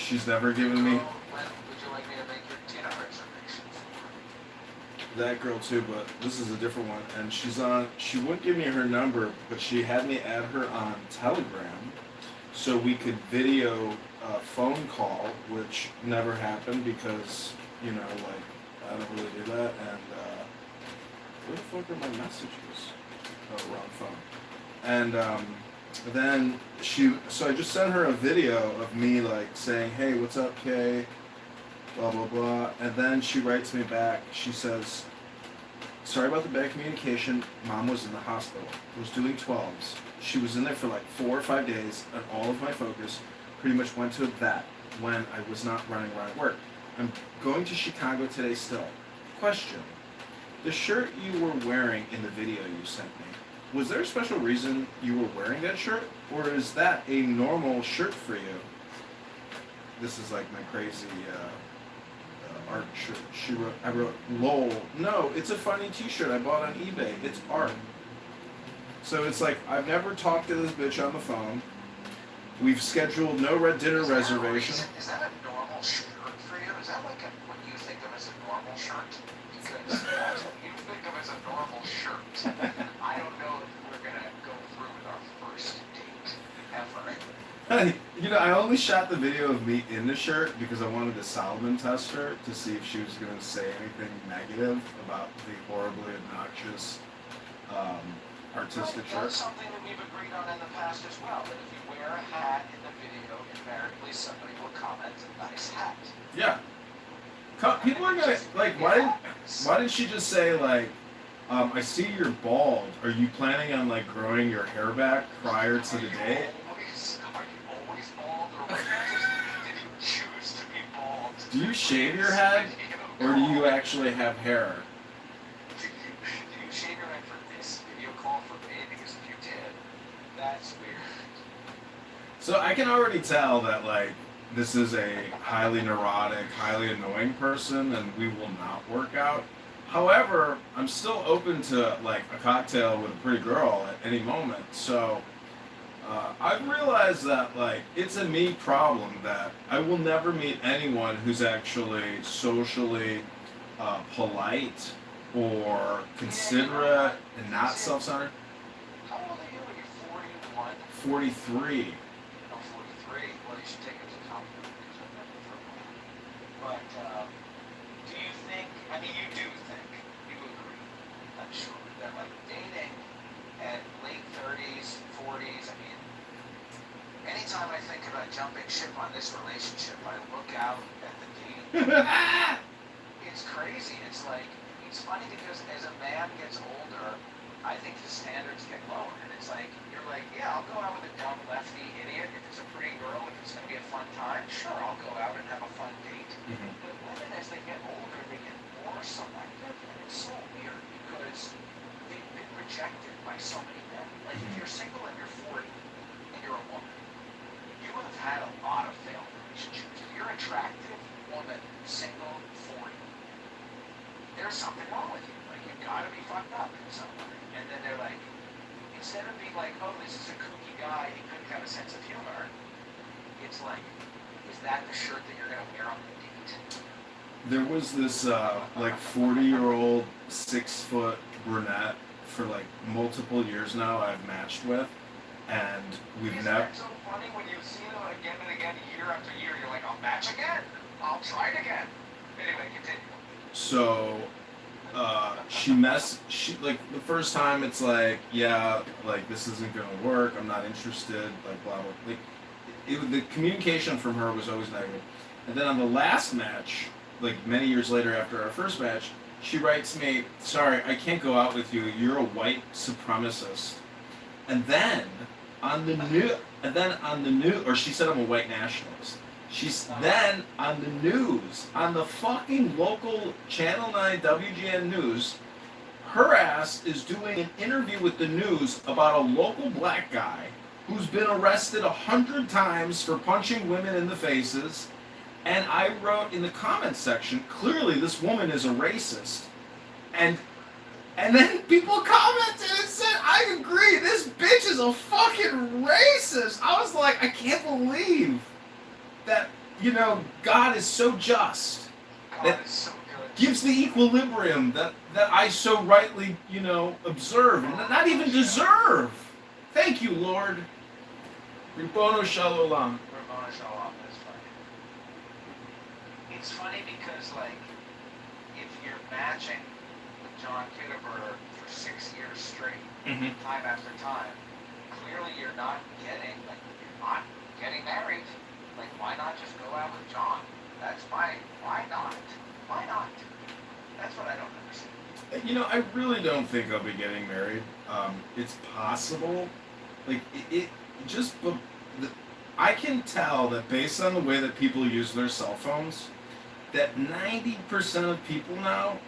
she's never given me. When would you like me to make your dinner reservation for? That girl too, but this is a different one. And she wouldn't give me her number, but she had me add her on Telegram so we could video a phone call, which never happened because, you know, like, I don't really do that. And, where the fuck are my messages? Oh, wrong phone. And, then so I just sent her a video of me, like, saying, hey, what's up, Kay? Blah, blah, blah. And then she writes me back. She says, sorry about the bad communication. Mom was in the hospital. Was doing 12s. She was in there for like 4 or 5 days, and all of my focus pretty much went to that when I was not running around at work. I'm going to Chicago today still. Question. The shirt you were wearing in the video you sent me, was there a special reason you were wearing that shirt? Or is that a normal shirt for you? This is like my crazy art shirt. I wrote, lol. No, it's a funny t-shirt I bought on eBay. It's art. So it's like, I've never talked to this bitch on the phone. We've scheduled no dinner reservation. Is that a normal shirt for you? Is that like what you think of as a normal shirt? Because that's what you think of as a normal shirt. I don't know if we're going to go through with our first date ever. You know, I only shot the video of me in the shirt because I wanted to Solomon test her to see if she was going to say anything negative about the horribly obnoxious artistic shirt. That's something that we've agreed on in the past as well, that if you wear a hat in the video, invariably somebody will comment a nice hat. Yeah. People are going to, like, why didn't she just say, like, I see you're bald. Are you planning on, like, growing your hair back prior to the date? Are you always bald, or did you choose to be bald? Do you shave your head, or do you actually have hair? Do you shave your head for this video call for me? Because if you did, that's weird. So I can already tell that, like, this is a highly neurotic, highly annoying person, and we will not work out. However, I'm still open to, like, a cocktail with a pretty girl at any moment. So I've realized that, like, it's a me problem that I will never meet anyone who's actually socially polite or considerate and not self-centered. How old are you when you're 41? 43. No, 43. Well, you should take it as a compliment because I've known you for a while. But do you think, I mean, you do think, you agree, I'm sure, that like dating at late 30s, 40s, I mean, anytime I think about jumping ship on this relationship, I look out at the dating. It's crazy. It's like, it's funny because as a man gets older, I think the standards get lower. And it's like, you're like, yeah, I'll go out with a dumb lefty idiot. If it's a pretty girl, if it's going to be a fun time, sure, I'll go out and have a fun date. Mm-hmm. But women, as they get older, they get more selective. And it's so weird because they've been rejected by so many men. Like, if you're single and you're 40 and you're a woman, you have had a lot of failed relationships. If you're an attractive woman, single, 40, there's something wrong with you. Like, you've got to be fucked up in some way. And then they're like, instead of being like, oh, this is a kooky guy, he couldn't have a sense of humor, it's like, is that the shirt that you're going to wear on the date? There was this, like, 40-year-old, 6-foot brunette for, like, multiple years now I've matched with, and we've never... Isn't that so funny when you see them again and again, year after year, you're like, I'll match again, I'll try it again. Anyway, continue. So, like, the first time it's like, yeah, like, this isn't gonna work, I'm not interested, like, blah, blah, like, the communication from her was always negative. And then on the last match, like, many years later after our first match, she writes me, sorry, I can't go out with you, you're a white supremacist. And then, on the new, or she said I'm a white nationalist. She's then on the news, on the fucking local Channel 9 WGN News, her ass is doing an interview with the news about a local black guy who's been arrested 100 times for punching women in the faces. And I wrote in the comments section, clearly this woman is a racist. And then people commented and said, I agree, this bitch is a fucking racist. I was like, I can't believe that God is so just God that is so good. gives the equilibrium that I so rightly, observe and not even deserve. Thank you, Lord. Ribono Shalom. Ramona Shalom, that's funny. It's funny because, like, if you're matching with John Kitover for 6 years straight, Mm-hmm. time after time, clearly you're not getting married. Like, why not just go out with John? Why not? Why not? That's what I don't understand. I really don't think I'll be getting married. It's possible. Like, it just, I can tell that based on the way that people use their cell phones, that 90% of people now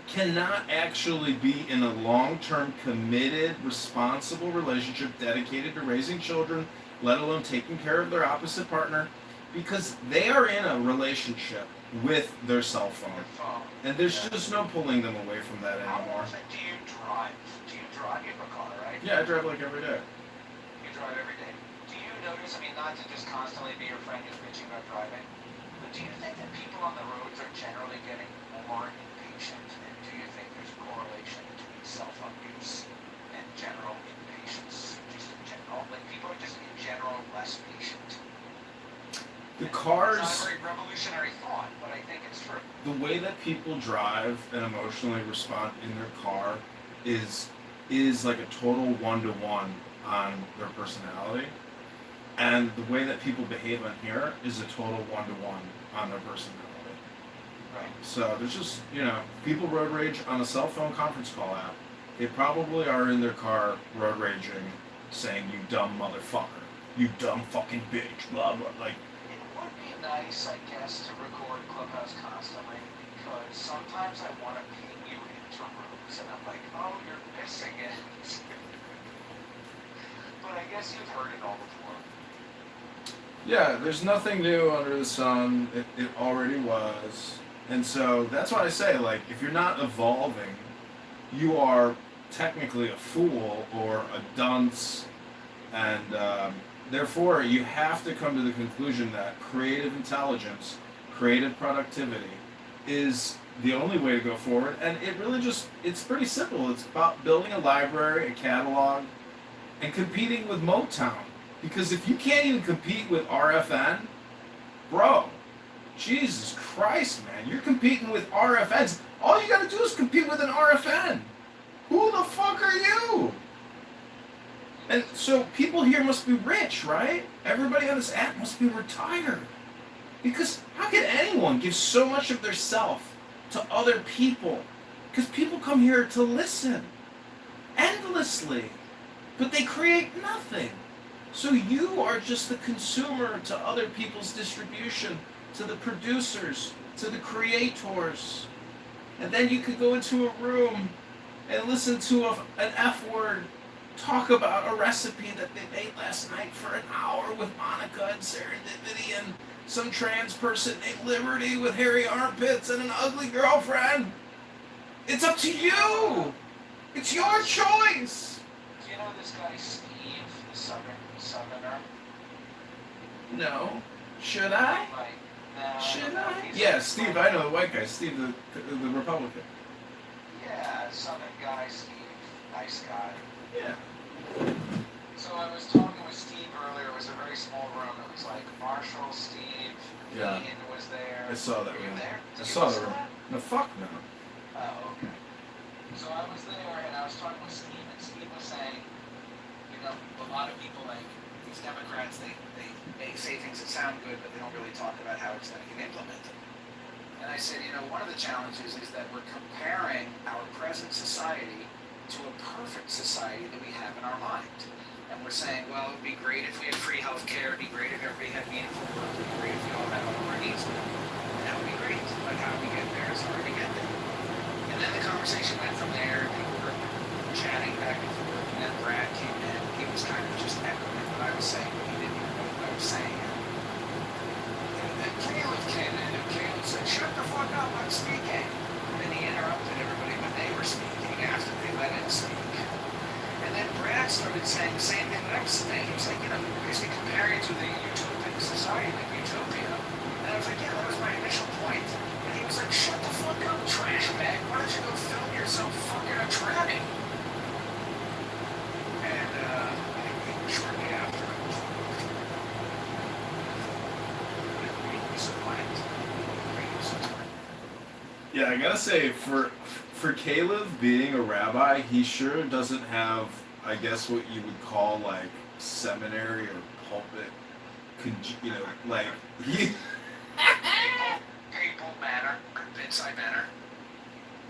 cannot actually be in a long-term, committed, responsible relationship dedicated to raising children, let alone taking care of their opposite partner, because they are in a relationship with their cell phone. And there's just no pulling them away from that How anymore. often do you drive? Do you drive? You have a car, right? Yeah, I drive like every day. You drive every day. Do you notice, not to just constantly be your friend who's bitching about driving, but do you think that people on the roads are generally getting more impatient? And do you think there's a correlation between cell phone use and general impatience? Just in general? Like, people are just in general less patient. The cars, it's not a very revolutionary thought, but I think it's true. the way that people drive and emotionally respond in their car is like a total one-to-one on their personality. And the way that people behave on here is a total one-to-one on their personality. Right. So there's just, people road rage on a cell phone conference call app. They probably are in their car road raging, saying, "You dumb motherfucker. You dumb fucking bitch." Blah, blah. Like, it would be nice, I guess, to record Clubhouse constantly, because sometimes I want to ping you into rooms, and I'm like, oh, you're missing it. But I guess you've heard it all before. yeah, there's nothing new under the sun. It already was. And so that's why I say, like, if you're not evolving, you are technically a fool or a dunce. And therefore, you have to come to the conclusion that creative intelligence, creative productivity is the only way to go forward. And it really it's pretty simple. It's about building a library, a catalog, and competing with Motown. Because if you can't even compete with RFN, bro, Jesus Christ, man, you're competing with RFNs. All you gotta do is compete with an RFN. Who the fuck are you? And so people here must be rich, right? Everybody on this app must be retired. Because how can anyone give so much of their self to other people? Because people come here to listen endlessly, but they create nothing. So you are just the consumer to other people's distribution, to the producers, to the creators. And then you could go into a room and listen to an F word talk about a recipe that they made last night for an hour with Monica and Serendipity and some trans person named Liberty with hairy armpits and an ugly girlfriend. It's up to you. It's your choice. Do you know this guy Steve, the Southerner? No. Should I? Should I? He's Yeah, like, Steve, I know the white guy. Steve, the Republican. Yeah, Southern guy, Steve. Nice guy. Yeah. So I was talking with Steve earlier. It was a very small room. It was like Marshall, Steve, Yeah. Ian was there. I saw that Were you room. there? I Did you saw listen the to room. that? No, fuck no. Oh, okay. So I was there and I was talking with Steve, and Steve was saying, a lot of people, like these Democrats, they say things that sound good, but they don't really talk about how it's going to get implemented. And I said, one of the challenges is that we're comparing our present society to a perfect society that we have in our mind. And we're saying, well, it would be great if we had free health care, it would be great if everybody had meaningful work, it would be great if we all had all of our needs met. And that would be great. But how do we get there? It's hard to get there. And then the conversation went from there, people were chatting back and forth, and then Brad came in, he was kind of just echoing what I was saying, but he didn't even know what I was saying. And then Caleb came in, and Caleb said, shut the fuck up, I'm speaking. And then he interrupted everybody when they were speaking after they let him speak. And then Brad started saying the same thing that I was saying. He was like, you're basically comparing to the utopic society Yeah, I gotta say, for Caleb being a rabbi, he sure doesn't have, I guess, what you would call like seminary or pulpit, you know, like he. Papal manner, bedside manner.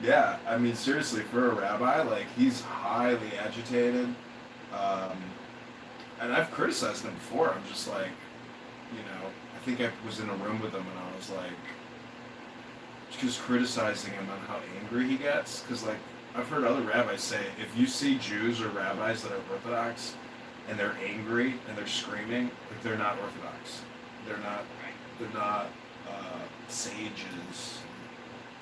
Yeah, I mean, seriously, for a rabbi, like he's highly agitated, um, and I've criticized him before. I'm just like, you know, I think I was in a room with him and I was like, just criticizing him on how angry he gets, because like I've heard other rabbis say, if you see Jews or rabbis that are Orthodox and they're angry and they're screaming, like they're not Orthodox. They're not. They're not sages.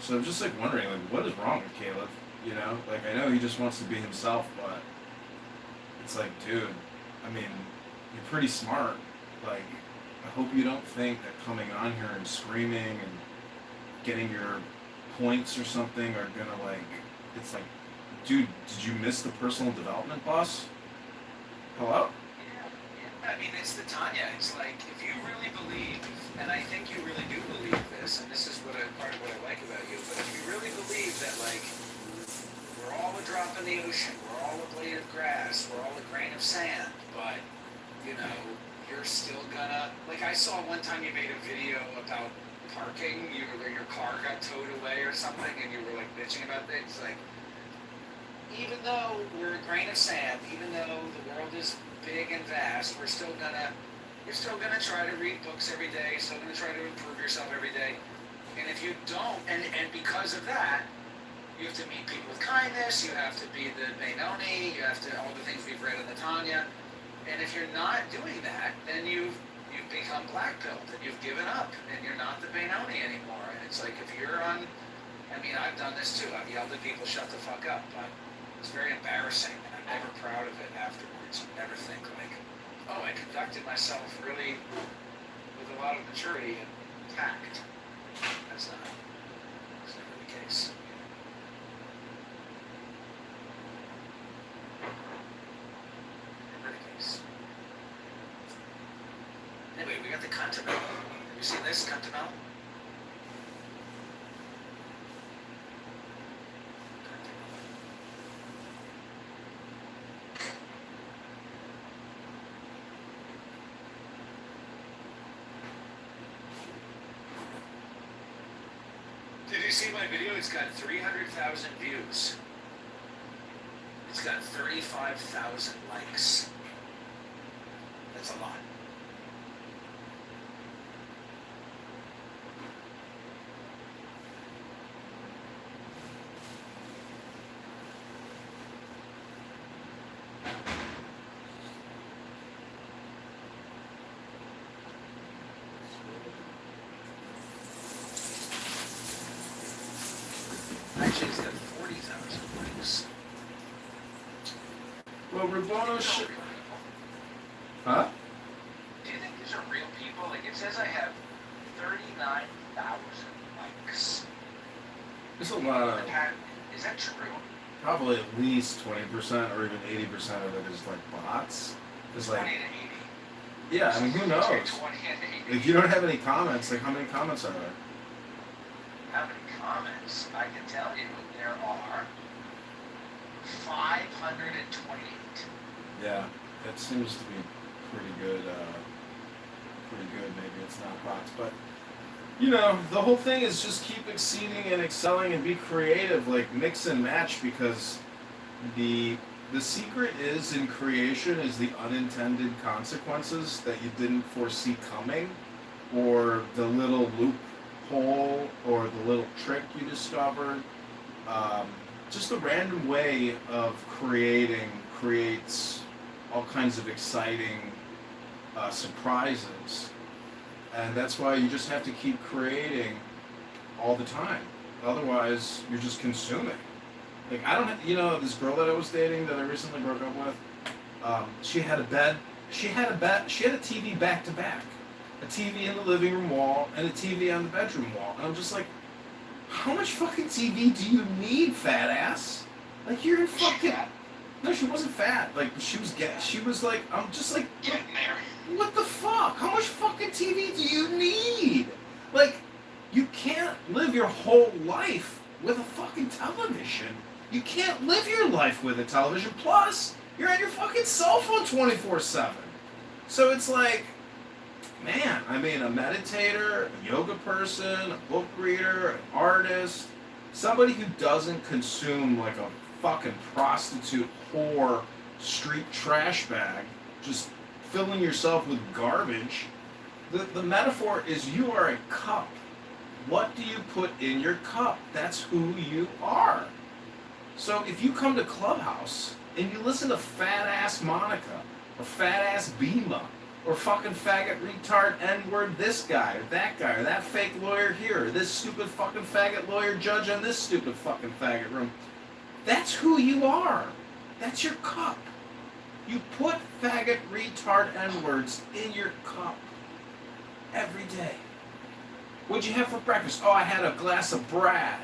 So I'm just like wondering, like, what is wrong with Caleb? You know, like I know he just wants to be himself, but it's like, dude, I mean, you're pretty smart. Like, I hope you don't think that coming on here and screaming and getting your points or something are gonna like. It's like, dude, did you miss the personal development bus? Hello? Yeah. I mean, it's the Tanya. It's like, if you really believe, and I think you really do believe this, and this is part of what I like about you, but if you really believe that, like, we're all a drop in the ocean, we're all a blade of grass, we're all a grain of sand, but, you know, you're still gonna, like, I saw one time you made a video about parking, your car got towed away or something, and you were, like, bitching about things, like, even though we're a grain of sand, even though the world is big and vast, you're still gonna try to read books every day, you're still gonna try to improve yourself every day. And if you don't, and because of that, you have to meet people with kindness, you have to be the Benoni, you have to, all the things we've read in the Tanya. And if you're not doing that, then you've become black-pilled, and you've given up, and you're not the Benoni anymore. And it's like, if you're on, I mean, I've done this too, I've yelled at people, shut the fuck up, but it's very embarrassing, and I'm never proud of it afterwards. I never think like, oh, I conducted myself really with a lot of maturity and tact. That's never the case. Never the case. Anyway, we got the Continental. Have you seen this, Continental? Did you see my video? It's got 300,000 views. It's got 35,000 likes. That's a lot. Actually, it's got 40,000 likes. Well, Rabono These are real people. Huh? Do you think these are real people? Like, it says I have 39,000 likes. There's a lot of, Is that true? probably at least 20% or even 80% of it is like bots. It's like, 20 to 80. yeah, I mean, who knows? 20 and 80. If you don't have any comments, like how many comments are there? How many comments? I can tell you there are 528. Yeah, that seems to be pretty good. Pretty good. Maybe it's not bots, but you know, the whole thing is just keep exceeding and excelling and be creative, like mix and match, because the secret is in creation is the unintended consequences that you didn't foresee coming, or the little loophole or the little trick you discovered. Just the random way of creating creates all kinds of exciting surprises. And that's why you just have to keep creating all the time. Otherwise, you're just consuming. Like, I don't have, you know, this girl that I was dating that I recently broke up with, she had a bed, she had a TV back to back. A TV in the living room wall and a TV on the bedroom wall. And I'm just like, how much fucking TV do you need, fat ass? Like, you're fucking... No, she wasn't fat. Like, she was like, I'm just like, Getting there. what the fuck? How much fucking TV do you need? Like, you can't live your your whole life with a fucking television. You can't live your life with a television. Plus, you're on your fucking cell phone 24/7. So it's like, man, I mean, a meditator, a yoga person, a book reader, an artist, somebody who doesn't consume like a fucking prostitute, whore, street trash bag, just filling yourself with garbage. The metaphor is you are a cup. What do you put in your cup? That's who you are. So if you come to Clubhouse and you listen to fat ass Monica or fat ass Bima or fucking faggot retard N-word this guy or that fake lawyer here or this stupid fucking faggot lawyer judge on this stupid fucking faggot room, that's who you are. That's your cup. You put faggot retard N-words in your cup every day. What'd you have for breakfast? Oh, I had a glass of Brad.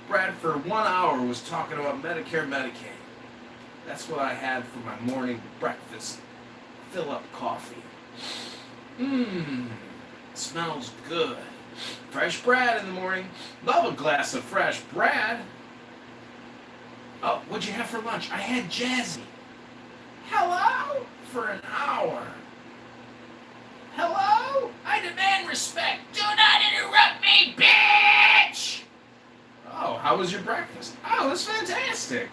Brad for 1 hour was talking about Medicare, Medicaid. That's what I had for my morning breakfast. Fill up coffee. Smells good. Fresh Brad in the morning. Love a glass of fresh Brad. Oh, what'd you have for lunch? I had Jazzy. Hello? For an hour. Hello? I demand respect. Do not interrupt me, bitch! Oh, how was your breakfast? Oh, it was fantastic.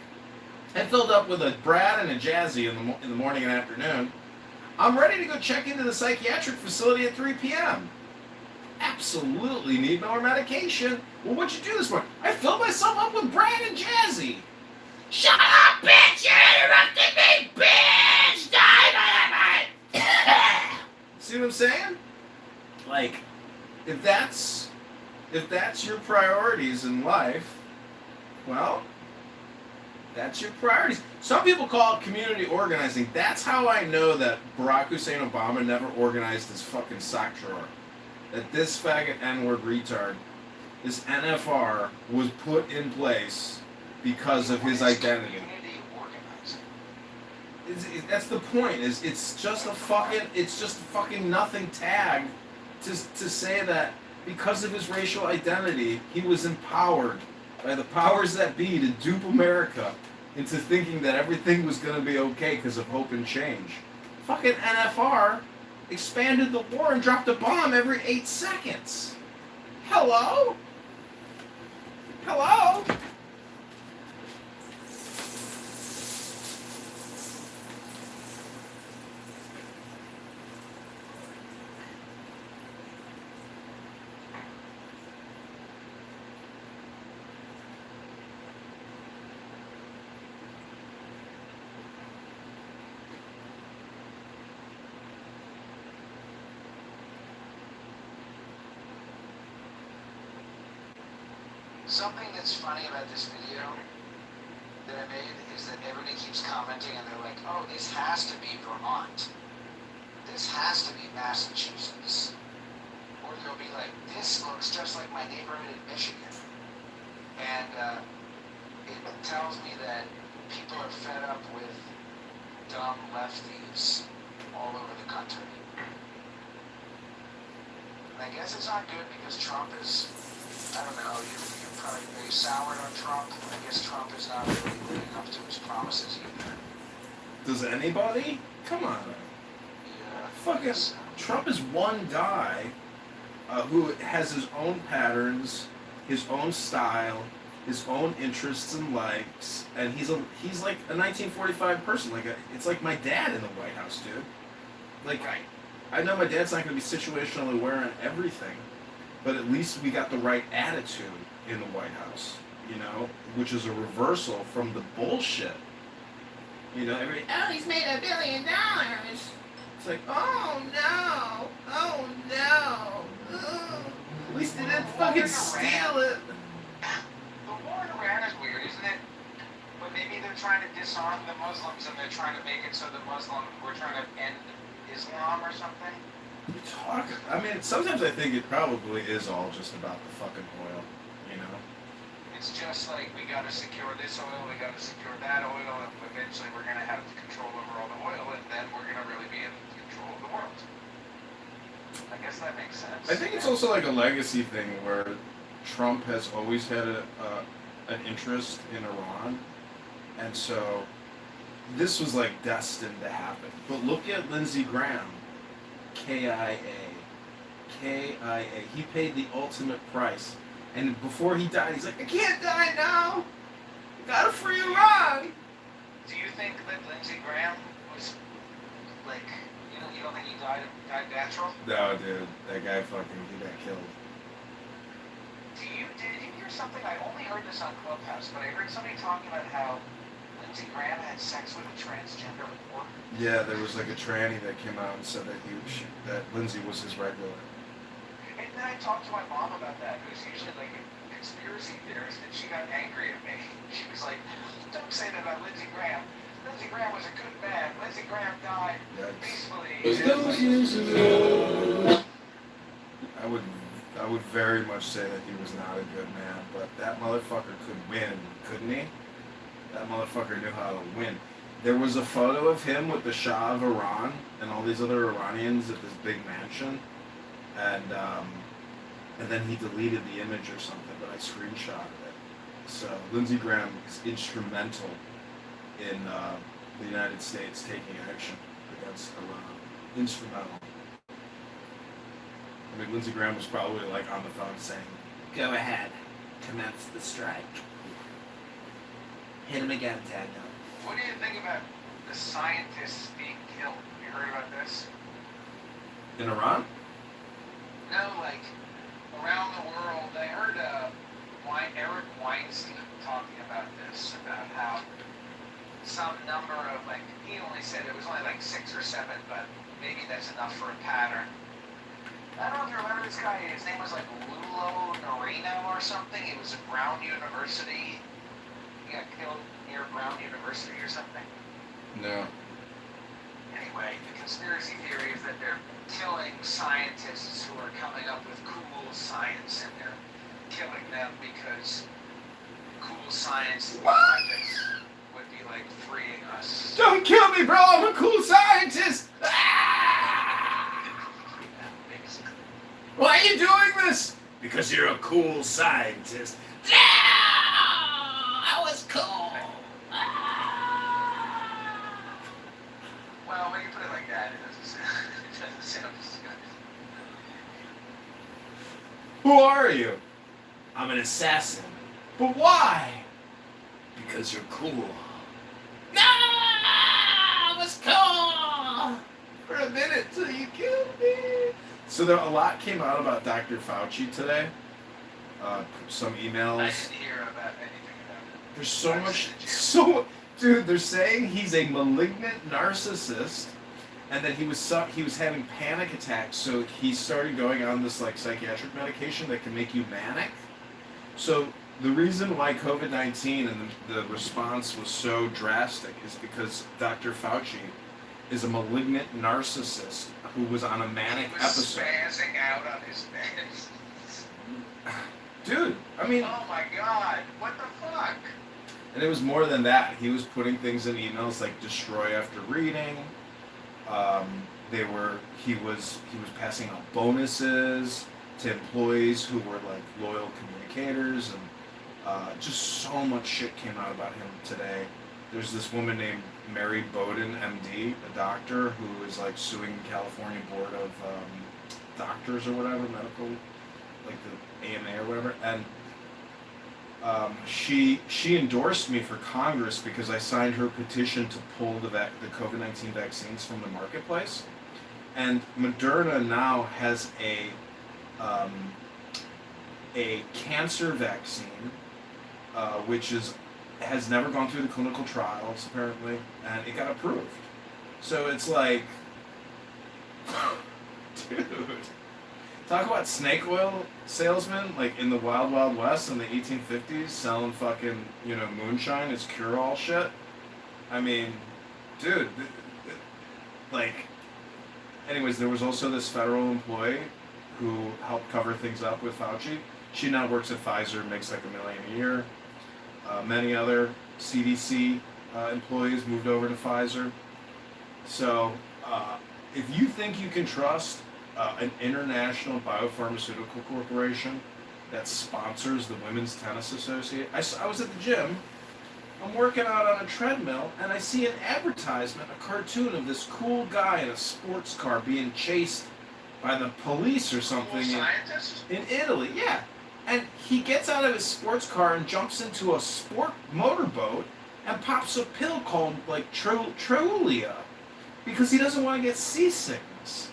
I filled up with a Brad and a Jazzy in the morning and afternoon. I'm ready to go check into the psychiatric facility at 3 p.m. Absolutely need more medication. Well, what'd you do this morning? I filled myself up with Brad and Jazzy. Shut up, bitch! You interrupted me, bitch! See what I'm saying? Like, if that's your priorities in life, well, that's your priorities. Some people call it community organizing. That's how I know that Barack Hussein Obama never organized his fucking sock drawer. That this faggot N-word retard, this NFR, was put in place because of his identity. That's the point. It's just a fucking nothing tag to say that because of his racial identity, he was empowered by the powers that be to dupe America into thinking that everything was going to be okay because of hope and change. Fucking NFR expanded the war and dropped a bomb every 8 seconds. Hello? Hello? Something that's funny about this video that I made is that everybody keeps commenting and they're like, oh, this has to be Vermont. This has to be Massachusetts. Or they'll be like, this looks just like my neighborhood in Michigan. And it tells me that people are fed up with dumb lefties all over the country. And I guess it's not good because Trump is, I don't know, you're probably very soured on Trump. I guess Trump is not really living up to his promises either. Does anybody? Come on. Yeah. Fucking Trump is one guy who has his own patterns, his own style, his own interests and likes, and he's like a 1945 person. It's like my dad in the White House, dude. Like, right. I know my dad's not going to be situationally aware on everything, but at least we got the right attitude in the White House, which is a reversal from the bullshit. Oh, he's made $1 billion. It's like, oh no, oh no. At least they didn't fucking steal it. The war in Iran is weird, isn't it? But maybe they're trying to disarm the Muslims and they're trying to make it so we're trying to end Islam or something. I mean, sometimes I think it probably is all just about the fucking oil, It's just like, we gotta secure this oil, we gotta secure that oil, and eventually we're gonna have control over all the oil, and then we're gonna really be in control of the world. I guess that makes sense. I think it's also like a legacy thing where Trump has always had an interest in Iran, and so this was like destined to happen. But look at Lindsey Graham, KIA, KIA. He paid the ultimate price, and before he died, he's like, I can't die now. I gotta free Iran. Do you think that Lindsey Graham was like, you don't think he died natural? No, dude, that guy he got killed. Did you hear something? I only heard this on Clubhouse, but I heard somebody talking about how Lindsey Graham had sex with a transgender reporter. Yeah, there was like a tranny that came out and said that Lindsey was his regular. And then I talked to my mom about that, who's usually like a conspiracy theorist, and she got angry at me. She was like, don't say that about Lindsey Graham. Lindsey Graham was a good man. Lindsey Graham died peacefully. I would very much say that he was not a good man, but that motherfucker could win, couldn't he? That motherfucker knew how to win. There was a photo of him with the Shah of Iran and all these other Iranians at this big mansion, and then he deleted the image or something, but I screenshotted it. So Lindsey Graham is instrumental in the United States taking action against Iran. Instrumental. I mean, Lindsey Graham was probably like on the phone saying, go ahead, commence the strike. Hit him again, Daniel. What do you think about the scientists being killed? Have you heard about this? In Iran? No, like around the world. I heard Eric Weinstein talking about this, about how some number of, like, he only said it was only like 6 or 7, but maybe that's enough for a pattern. I don't know if you remember this guy. His name was like Lulo Norino or something. He was at Brown University. He got killed near Brown University or something. No. Anyway, the conspiracy theory is that they're killing scientists who are coming up with cool science, and they're killing them because cool science would be like freeing us. Don't kill me, bro! I'm a cool scientist! Why are you doing this? Because you're a cool scientist. No! I was cool. Well, when you put it like that, it doesn't sound as good. Who are you? I'm an assassin. But why? Because you're cool. No! I was cool! For a minute till you killed me. So a lot came out about Dr. Fauci today. Some emails. I didn't hear about anything about it. There's so much. Dude, they're saying he's a malignant narcissist, and that he was having panic attacks. So he started going on this like psychiatric medication that can make you manic. So the reason why COVID-19 and the response was so drastic is because Dr. Fauci is a malignant narcissist who was on a manic episode. Spazzing out on his bed. Dude, I mean... Oh my god, what the fuck? And it was more than that. He was putting things in emails like destroy after reading. He was passing out bonuses to employees who were like loyal communicators, and just so much shit came out about him today. There's this woman named Mary Bowden, MD, a doctor, who is like suing the California Board of Doctors or whatever, medical, like the AMA or whatever, and she endorsed me for Congress because I signed her petition to pull the COVID-19 vaccines from the marketplace, and Moderna now has a cancer vaccine, which has never gone through the clinical trials, apparently, and it got approved. So it's like, dude, talk about snake oil salesmen, like in the Wild Wild West in the 1850s, selling fucking, moonshine as cure-all shit. I mean, dude, like, anyways, there was also this federal employee who helped cover things up with Fauci. She now works at Pfizer, makes like $1 million a year. Many other CDC employees moved over to Pfizer. So if you think you can trust an international biopharmaceutical corporation that sponsors the Women's Tennis Association. I was at the gym. I'm working out on a treadmill, and I see an advertisement, a cartoon of this cool guy in a sports car being chased by the police or something in Italy. Yeah. And he gets out of his sports car and jumps into a sport motorboat and pops a pill called, like, Trulia because he doesn't want to get seasickness.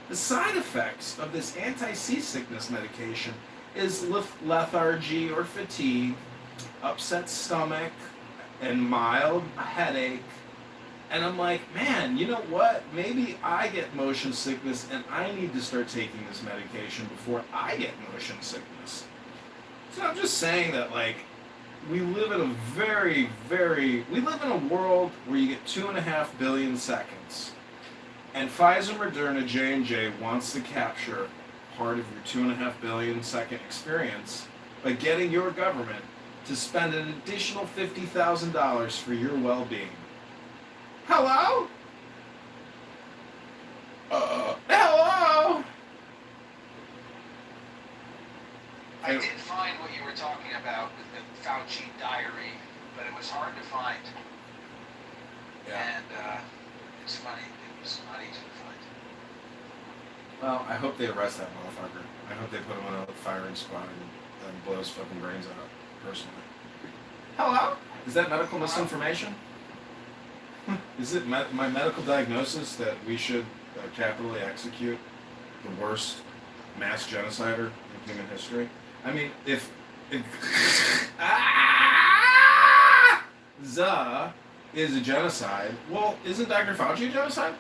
The side effects of this anti-seasickness medication is lethargy or fatigue, upset stomach, and mild headache. And I'm like, man, you know what? Maybe I get motion sickness and I need to start taking this medication before I get motion sickness. So I'm just saying that, like, we live in a world where you get 2.5 billion seconds. And Pfizer, Moderna, J&J wants to capture part of your 2.5 billion second experience by getting your government to spend an additional $50,000 for your well-being. Hello? Hello? I did find what you were talking about with the Fauci diary, but it was hard to find. Yeah. And it's funny, it was not easy to find. Well, I hope they arrest that motherfucker. I hope they put him on a firing squad and blow his fucking brains out, personally. Hello? Is that medical misinformation? Is it my medical diagnosis that we should capitally execute the worst mass genocider in human history? I mean, if ZA is a genocide, well, isn't Dr. Fauci a genocide?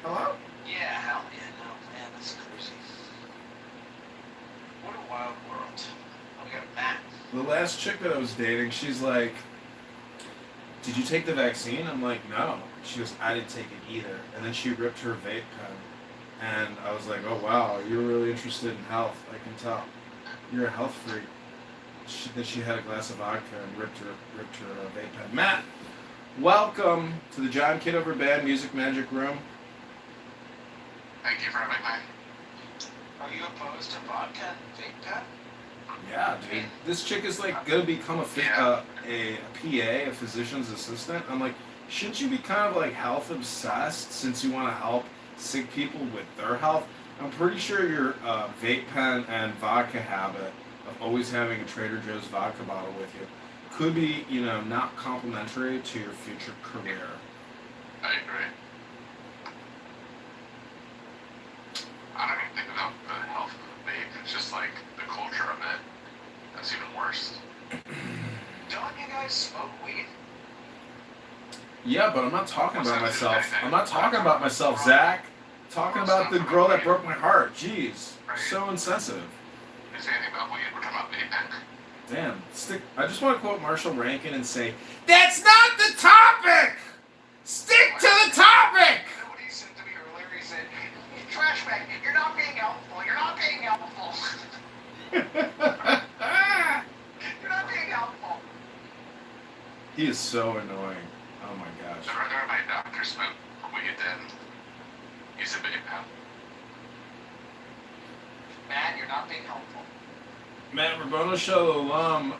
Hello? Yeah, hell yeah, no, man, that's crazy. What a wild world. Oh, we got a map. The last chick that I was dating, she's like, did you take the vaccine? I'm like, no. She goes, I didn't take it either. And then she ripped her vape pen. And I was like, oh wow, you're really interested in health. I can tell. You're a health freak. Then she had a glass of vodka and ripped her vape pen. Matt, welcome to the John Kitover Band Music Magic Room. Thank you for having me. Are you opposed to vodka and vape pen? Yeah, dude. This chick is like gonna become a PA, a physician's assistant. I'm like, shouldn't you be kind of like health obsessed since you want to help sick people with their health? I'm pretty sure your vape pen and vodka habit of always having a Trader Joe's vodka bottle with you could be, not complimentary to your future career. I agree. I don't even think about the health of the vape. It's just like the culture of it. That's even worse. Don't you guys smoke weed? Yeah, but I'm not talking about myself. I'm not talking about myself, Zach. I'm talking about the girl that broke my heart. Jeez, so insensitive. Is anything about weed? We're talking about vaping. Damn. I just want to quote Marshall Rankin and say, that's not the topic! Stick to the topic! You know what he said to me earlier? He said, trash bag, you're not being helpful. You're not being helpful. You're not being helpful. He is so annoying. Oh my gosh. I'd rather my doctor smoke weed than use a vape pen. Matt, you're not being helpful. Matt Rabono Show alum